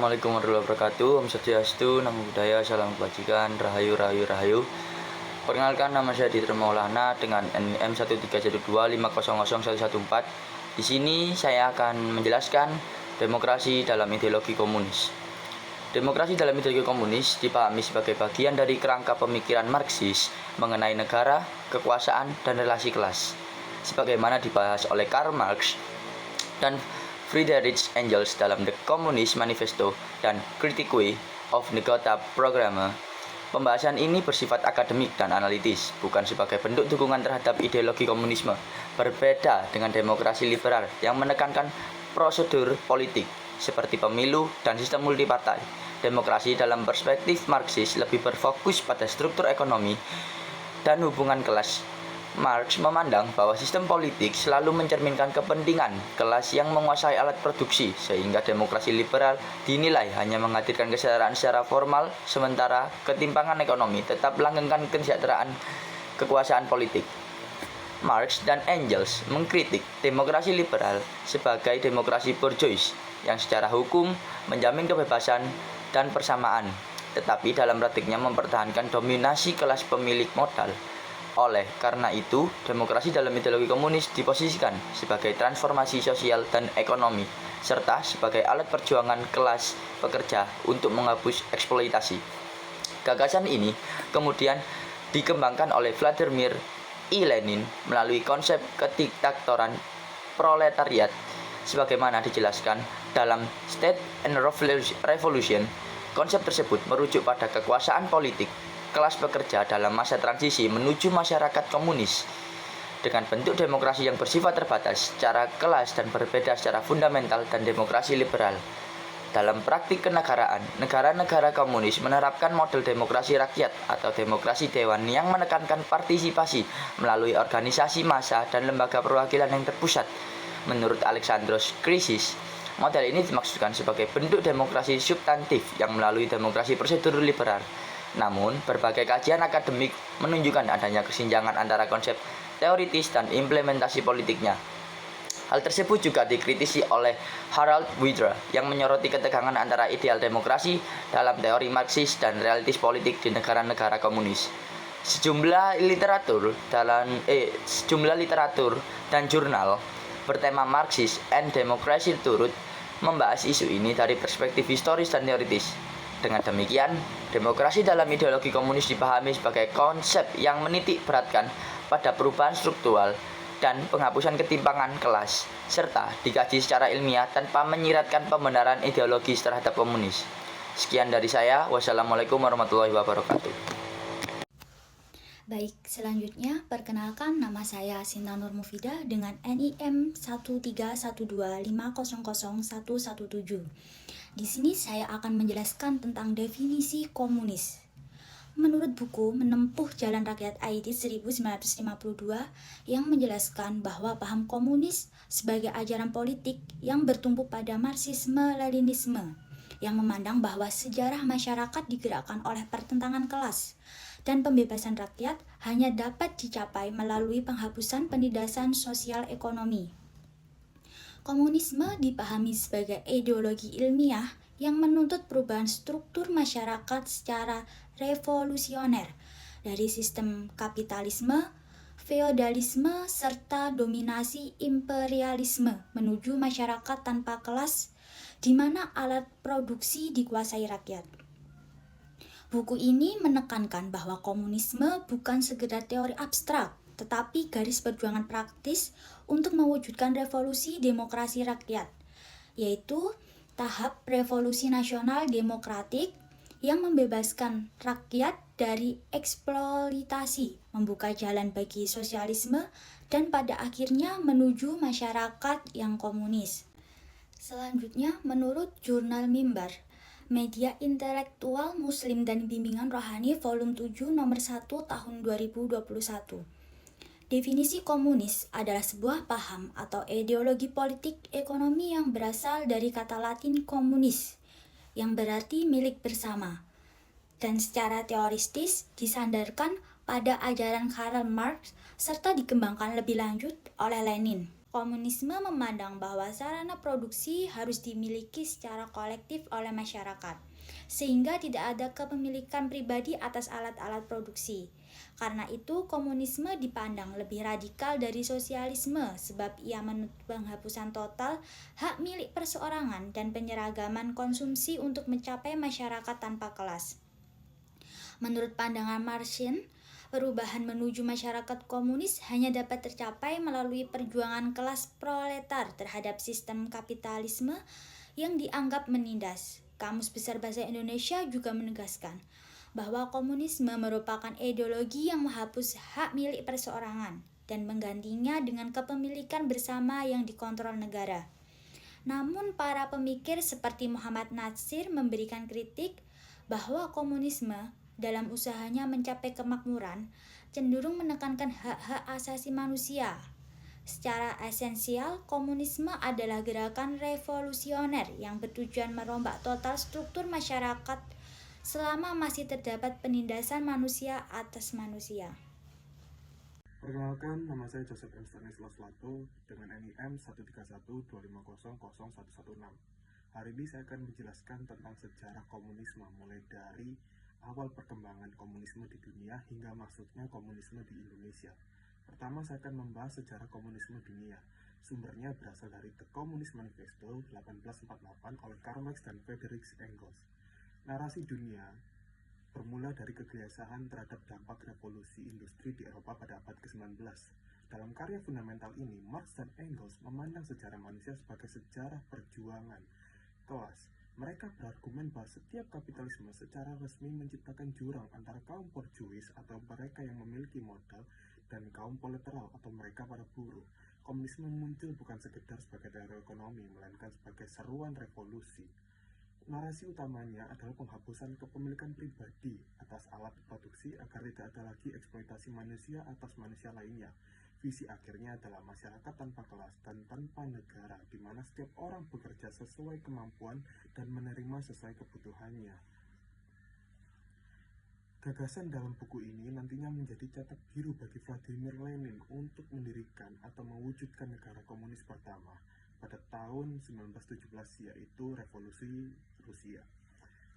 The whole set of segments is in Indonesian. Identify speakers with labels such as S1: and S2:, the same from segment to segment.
S1: Assalamualaikum warahmatullahi wabarakatuh. Om Swastiastu, Namo Buddhaya, Salam Kebajikan, Rahayu, Rahayu, Rahayu. Perkenalkan, nama saya Ditra Maulana dengan NIM 13125001114. Di sini saya akan menjelaskan demokrasi dalam ideologi komunis. Demokrasi dalam ideologi komunis dipahami sebagai bagian dari kerangka pemikiran Marxis mengenai negara, kekuasaan, dan relasi kelas. Sebagaimana dibahas oleh Karl Marx dan Friedrich Engels dalam The Communist Manifesto dan Critique of the Gotha Programme. Pembahasan ini bersifat akademik dan analitis, bukan sebagai bentuk dukungan terhadap ideologi komunisme. Berbeda dengan demokrasi liberal yang menekankan prosedur politik seperti pemilu dan sistem multipartai. Demokrasi dalam perspektif Marxis lebih berfokus pada struktur ekonomi dan hubungan kelas. Marx memandang bahwa sistem politik selalu mencerminkan kepentingan kelas yang menguasai alat produksi, sehingga demokrasi liberal dinilai hanya menghadirkan kesetaraan secara formal, sementara ketimpangan ekonomi tetap melanggengkan kesejahteraan kekuasaan politik. Marx dan Engels mengkritik demokrasi liberal sebagai demokrasi bourgeois yang secara hukum menjamin kebebasan dan persamaan, tetapi dalam praktiknya mempertahankan dominasi kelas pemilik modal. Oleh karena itu, demokrasi dalam ideologi komunis diposisikan sebagai transformasi sosial dan ekonomi, serta sebagai alat perjuangan kelas pekerja untuk menghapus eksploitasi. Gagasan ini kemudian dikembangkan oleh Vladimir I. Lenin melalui konsep kediktatoran proletariat, sebagaimana dijelaskan dalam State and Revolution. Konsep tersebut merujuk pada kekuasaan politik kelas pekerja dalam masa transisi menuju masyarakat komunis dengan bentuk demokrasi yang bersifat terbatas secara kelas dan berbeda secara fundamental dan demokrasi liberal. Dalam praktik kenegaraan, negara-negara komunis menerapkan model demokrasi rakyat atau demokrasi dewan yang menekankan partisipasi melalui organisasi massa dan lembaga perwakilan yang terpusat. Menurut Alexandros Krisis, model ini dimaksudkan sebagai bentuk demokrasi substantif yang melalui demokrasi prosedur liberal. Namun, berbagai kajian akademik menunjukkan adanya kesenjangan antara konsep teoritis dan implementasi politiknya. Hal tersebut juga dikritisi oleh Harald Widra yang menyoroti ketegangan antara ideal demokrasi dalam teori Marxis dan realitis politik di negara-negara komunis. Sejumlah literatur dan jurnal bertema Marxis and Democracy turut membahas isu ini dari perspektif historis dan teoritis. Dengan demikian, demokrasi dalam ideologi komunis dipahami sebagai konsep yang menitik beratkan pada perubahan struktural dan penghapusan ketimpangan kelas, serta dikaji secara ilmiah tanpa menyiratkan pembenaran ideologis terhadap komunis. Sekian dari saya. Wassalamualaikum warahmatullahi wabarakatuh.
S2: Baik, selanjutnya perkenalkan, nama saya Sinta Nur Mufidah dengan NIM 13125001117. Di sini saya akan menjelaskan tentang definisi komunis. Menurut buku Menempuh Jalan Rakyat ID 1952 yang menjelaskan bahwa paham komunis sebagai ajaran politik yang bertumpu pada Marxisme-Leninisme yang memandang bahwa sejarah masyarakat digerakkan oleh pertentangan kelas dan pembebasan rakyat hanya dapat dicapai melalui penghapusan penindasan sosial ekonomi. Komunisme dipahami sebagai ideologi ilmiah yang menuntut perubahan struktur masyarakat secara revolusioner dari sistem kapitalisme, feodalisme, serta dominasi imperialisme menuju masyarakat tanpa kelas di mana alat produksi dikuasai rakyat. Buku ini menekankan bahwa komunisme bukan sekedar teori abstrak, tetapi garis perjuangan praktis untuk mewujudkan revolusi demokrasi rakyat, yaitu tahap revolusi nasional demokratik yang membebaskan rakyat dari eksploitasi, membuka jalan bagi sosialisme, dan pada akhirnya menuju masyarakat yang komunis. Selanjutnya, menurut Jurnal Mimbar, Media Intelektual Muslim dan Bimbingan Rohani Volume 7 Nomor 1 Tahun 2021. Definisi komunis adalah sebuah paham atau ideologi politik ekonomi yang berasal dari kata Latin communis, yang berarti milik bersama, dan secara teoristis disandarkan pada ajaran Karl Marx serta dikembangkan lebih lanjut oleh Lenin. Komunisme memandang bahwa sarana produksi harus dimiliki secara kolektif oleh masyarakat, sehingga tidak ada kepemilikan pribadi atas alat-alat produksi. Karena itu, komunisme dipandang lebih radikal dari sosialisme sebab ia menuntut penghapusan total hak milik perseorangan dan penyeragaman konsumsi untuk mencapai masyarakat tanpa kelas. Menurut pandangan Marxian, perubahan menuju masyarakat komunis hanya dapat tercapai melalui perjuangan kelas proletar terhadap sistem kapitalisme yang dianggap menindas. Kamus Besar Bahasa Indonesia juga menegaskan bahwa komunisme merupakan ideologi yang menghapus hak milik perseorangan dan menggantinya dengan kepemilikan bersama yang dikontrol negara. Namun para pemikir seperti Muhammad Natsir memberikan kritik bahwa komunisme dalam usahanya mencapai kemakmuran cenderung menekankan hak-hak asasi manusia. Secara esensial, komunisme adalah gerakan revolusioner yang bertujuan merombak total struktur masyarakat selama masih terdapat penindasan manusia atas manusia.
S3: Perkenalkan, nama saya Joseph M. Stanislas Lato dengan NIM 13125000116. Hari ini saya akan menjelaskan tentang sejarah komunisme mulai dari awal perkembangan komunisme di dunia hingga masuknya komunisme di Indonesia. Pertama, saya akan membahas sejarah komunisme dunia. Sumbernya berasal dari The Communist Manifesto 1848 oleh Karl Marx dan Friedrich Engels. Narasi dunia bermula dari kegelisahan terhadap dampak revolusi industri di Eropa pada abad ke-19. Dalam karya fundamental ini, Marx dan Engels memandang sejarah manusia sebagai sejarah perjuangan kelas. Mereka berargumen bahwa setiap kapitalisme secara resmi menciptakan jurang antara kaum borjuis atau mereka yang memiliki modal dan kaum proletariat atau mereka para buruh. Komunisme muncul bukan sekedar sebagai teori ekonomi, melainkan sebagai seruan revolusi. Narasi utamanya adalah penghapusan kepemilikan pribadi atas alat produksi agar tidak ada lagi eksploitasi manusia atas manusia lainnya. Visi akhirnya adalah masyarakat tanpa kelas dan tanpa negara, di mana setiap orang bekerja sesuai kemampuan dan menerima sesuai kebutuhannya. Gagasan dalam buku ini nantinya menjadi cetak biru bagi Vladimir Lenin untuk mendirikan atau mewujudkan negara komunis pertama pada tahun 1917, yaitu Revolusi Rusia.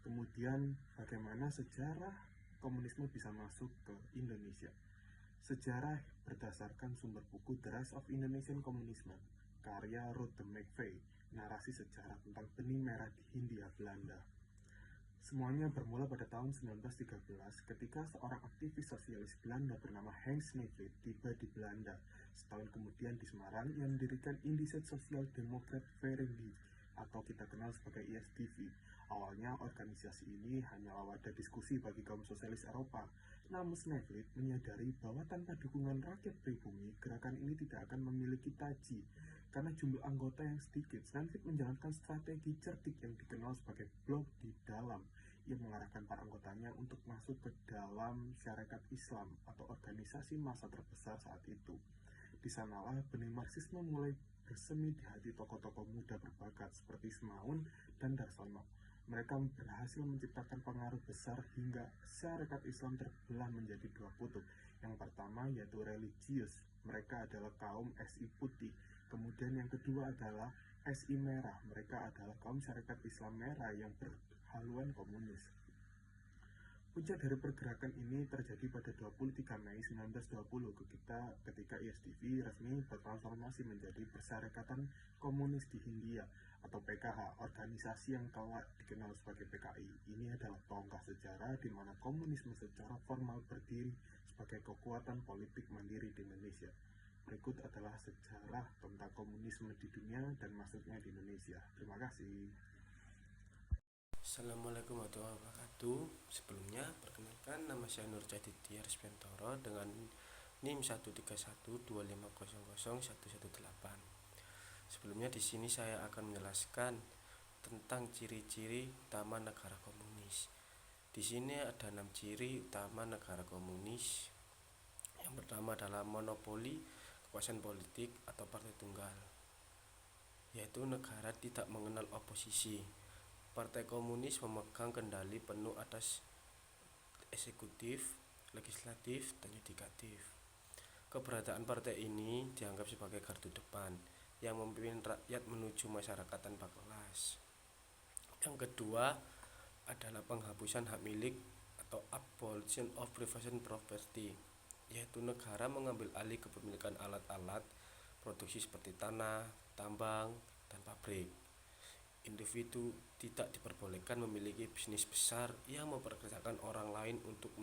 S3: Kemudian bagaimana sejarah komunisme bisa masuk ke Indonesia? Sejarah berdasarkan sumber buku The Rise of Indonesian Communism, karya Ruth de McVeigh, narasi sejarah tentang benih merah di Hindia Belanda. Semuanya bermula pada tahun 1913 ketika seorang aktivis sosialis Belanda bernama Henk Sneevliet tiba di Belanda. Setahun kemudian di Semarang yang mendirikan Indische Social Democrat Vereniging atau kita kenal sebagai ISDV. Awalnya organisasi ini hanyalah wadah diskusi bagi kaum sosialis Eropa. Namun Sneevliet menyadari bahwa tanpa dukungan rakyat pribumi, gerakan ini tidak akan memiliki taji. Karena jumlah anggota yang sedikit, Sneevliet menjalankan strategi cerdik yang dikenal sebagai blok di dalam. Ia mengarahkan para anggotanya untuk masuk ke dalam syarikat Islam atau organisasi massa terbesar saat itu. Di sanalah benih Marxisme mulai bersemi di hati tokoh-tokoh muda berbakat seperti Semaun dan Darsono. Mereka berhasil menciptakan pengaruh besar hingga syarikat Islam terbelah menjadi dua kutub. Yang pertama yaitu religius, mereka adalah kaum SI putih. Kemudian yang kedua adalah SI merah, mereka adalah kaum syarikat Islam merah yang berhaluan komunis. Puncak dari pergerakan ini terjadi pada 23 Mei 1920 ketika ISDV resmi bertransformasi menjadi Persyarikatan Komunis di Hindia atau PKH, organisasi yang kelak dikenal sebagai PKI. Ini adalah tonggak sejarah di mana komunisme secara formal berdiri sebagai kekuatan politik mandiri di Indonesia. Berikut adalah sejarah tentang komunisme di dunia dan masuknya di Indonesia. Terima kasih.
S4: Assalamualaikum warahmatullahi wabarakatuh. Sebelumnya, perkenalkan nama saya Nur Jaditya Rispentoro dengan NIM 13125000118. Sebelumnya di sini saya akan menjelaskan tentang ciri-ciri utama negara komunis. Di sini ada 6 ciri utama negara komunis. Yang pertama adalah monopoli kekuasaan politik atau partai tunggal, yaitu negara tidak mengenal oposisi. Partai komunis memegang kendali penuh atas eksekutif, legislatif, dan yudikatif. Keberadaan partai ini dianggap sebagai gardu depan yang memimpin rakyat menuju masyarakat tanpa kelas. Yang kedua adalah penghapusan hak milik atau abolition of private property, yaitu negara mengambil alih kepemilikan alat-alat produksi seperti tanah, tambang, dan pabrik. Individu tidak diperbolehkan memiliki bisnis besar yang mempekerjakan orang lain untuk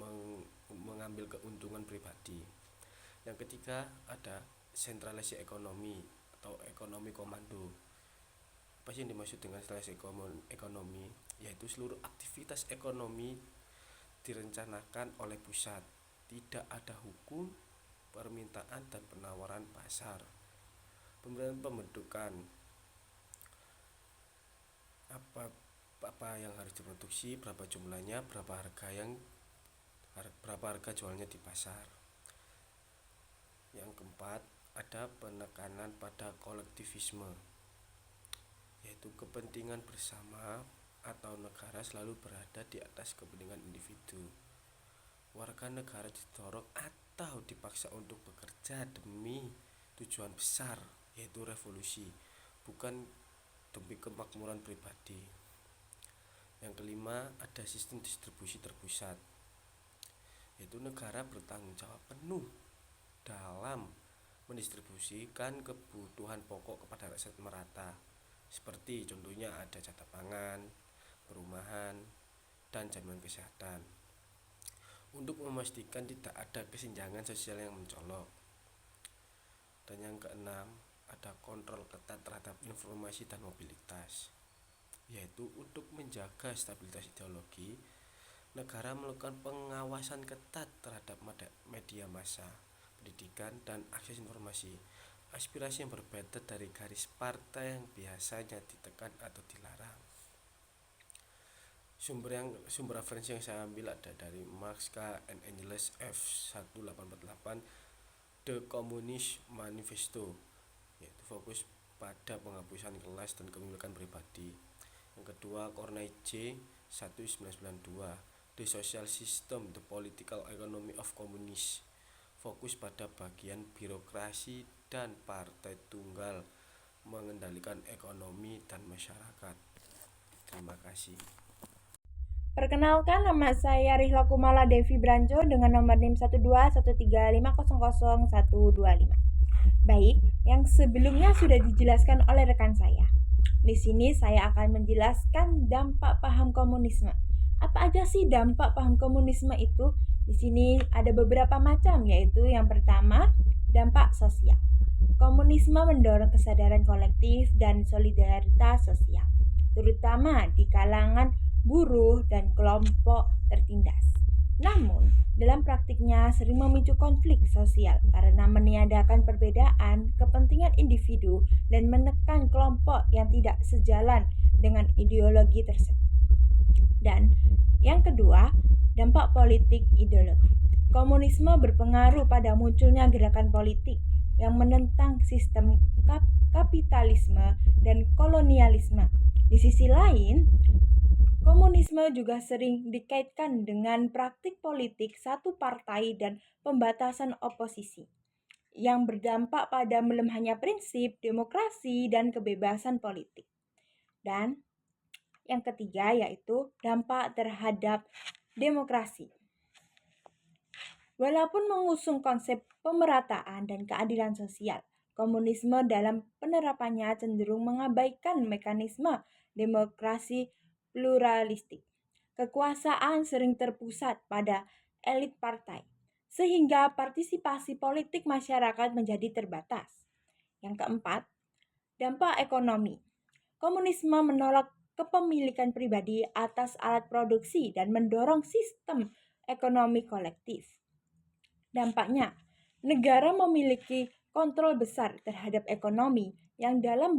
S4: mengambil keuntungan pribadi. Yang ketiga ada sentralisasi ekonomi atau ekonomi komando. Apa sih yang dimaksud dengan sentralisasi ekonomi? Yaitu seluruh aktivitas ekonomi direncanakan oleh pusat. Tidak ada hukum, permintaan, dan penawaran pasar. Pembentukan apa yang harus diproduksi, berapa jumlahnya, berapa harga jualnya di pasar. Yang keempat ada penekanan pada kolektivisme, yaitu kepentingan bersama atau negara selalu berada di atas kepentingan individu. Warga negara didorong atau dipaksa untuk bekerja demi tujuan besar, yaitu revolusi, bukan demi kemakmuran pribadi. Yang kelima ada sistem distribusi terpusat, yaitu negara bertanggung jawab penuh dalam mendistribusikan kebutuhan pokok kepada rakyat merata, seperti contohnya ada jatah pangan, perumahan, dan jaminan kesehatan, untuk memastikan tidak ada kesenjangan sosial yang mencolok. Dan yang keenam ada kontrol ketat terhadap informasi dan mobilitas, yaitu untuk menjaga stabilitas ideologi, negara melakukan pengawasan ketat terhadap media massa, pendidikan, dan akses informasi. Aspirasi yang berbeda dari garis partai yang biasanya ditekan atau dilarang. Sumber referensi yang saya ambil ada dari Marx K. and Engels F1848, The Communist Manifesto, yaitu fokus pada penghapusan kelas dan kepemilikan pribadi. Yang kedua Corneille J. 1992, The Social System, The Political Economy of Communists, fokus pada bagian birokrasi dan partai tunggal mengendalikan ekonomi dan masyarakat. Terima kasih.
S5: Perkenalkan, nama saya Rihla Kumala Devi Branco dengan nomor NIM 12135000125. Baik, yang sebelumnya sudah dijelaskan oleh rekan saya. Di sini saya akan menjelaskan dampak paham komunisme. Apa aja sih dampak paham komunisme itu? Di sini ada beberapa macam, yaitu yang pertama, dampak sosial. Komunisme mendorong kesadaran kolektif dan solidaritas sosial, terutama di kalangan buruh dan kelompok tertindas. Namun, dalam praktiknya sering memicu konflik sosial karena meniadakan perbedaan kepentingan individu dan menekan kelompok yang tidak sejalan dengan ideologi tersebut. Dan yang kedua, dampak politik ideologi. Komunisme berpengaruh pada munculnya gerakan politik yang menentang sistem kapitalisme dan kolonialisme. Di sisi lain, komunisme juga sering dikaitkan dengan praktik politik satu partai dan pembatasan oposisi, yang berdampak pada melemahnya prinsip demokrasi dan kebebasan politik. Dan yang ketiga yaitu dampak terhadap demokrasi. Walaupun mengusung konsep pemerataan dan keadilan sosial, komunisme dalam penerapannya cenderung mengabaikan mekanisme demokrasi pluralistik. Kekuasaan sering terpusat pada elit partai, sehingga partisipasi politik masyarakat menjadi terbatas. Yang keempat, dampak ekonomi. Komunisme menolak kepemilikan pribadi atas alat produksi dan mendorong sistem ekonomi kolektif. Dampaknya, negara memiliki kontrol besar terhadap ekonomi yang dalam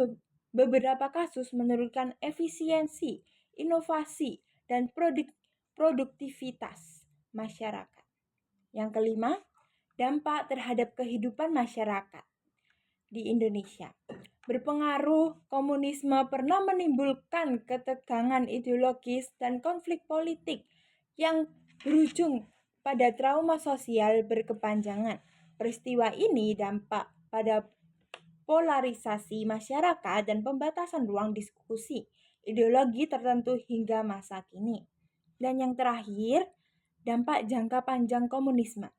S5: beberapa kasus menurunkan efisiensi, inovasi, dan produktivitas masyarakat. Yang kelima, dampak terhadap kehidupan masyarakat di Indonesia. Berpengaruh, komunisme pernah menimbulkan ketegangan ideologis dan konflik politik yang berujung pada trauma sosial berkepanjangan. Peristiwa ini dampak pada polarisasi masyarakat dan pembatasan ruang diskusi ideologi tertentu hingga masa kini. Dan yang terakhir, dampak jangka panjang komunisme.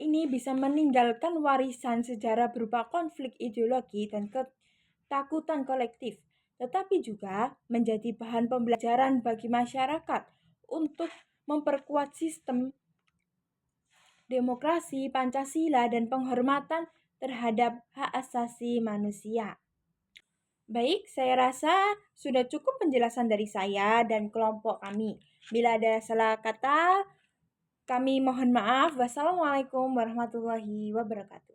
S5: Ini bisa meninggalkan warisan sejarah berupa konflik ideologi dan ketakutan kolektif, tetapi juga menjadi bahan pembelajaran bagi masyarakat untuk memperkuat sistem demokrasi, Pancasila, dan penghormatan terhadap hak asasi manusia. Baik, saya rasa sudah cukup penjelasan dari saya dan kelompok kami. Bila ada salah kata, kami mohon maaf. Wassalamualaikum warahmatullahi wabarakatuh.